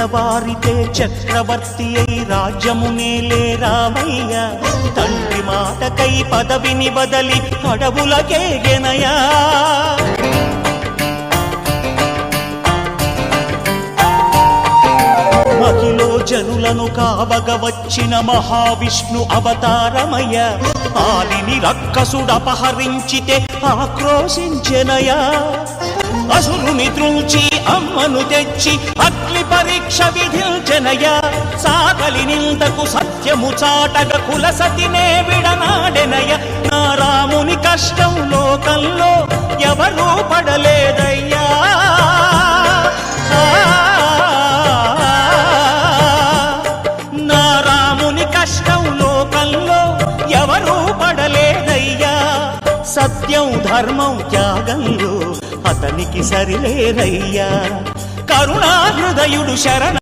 తెల్లవారితే చక్రవర్తి అయి రాజ్యమునేలే రామయ్య తండ్రి మాటకై పదవిని బదలి అడవులకేగెనయా మహిలో జనులను కావగ వచ్చిన మహావిష్ణు అవతారమయ్య ఆలిని రక్కసుడపహరించితే ఆక్రోశించెనయా అసురుని త్రుంచి అమ్మను తెచ్చి అగ్ని పరీక్ష విధించెనయా సాగలి నిందకు సత్యము చాటగ కులసతినే విడనాడెనయ నా రాముని కష్టం లోకంలో ఎవరూ పడలేదయ్యా నా రాముని కష్టం లోకంలో ఎవరూ పడలేదయ్యా సత్యం ధర్మం త్యాగంలో అతనికి సరిలేరయ్యా కరుణా హృదయుడు శరణ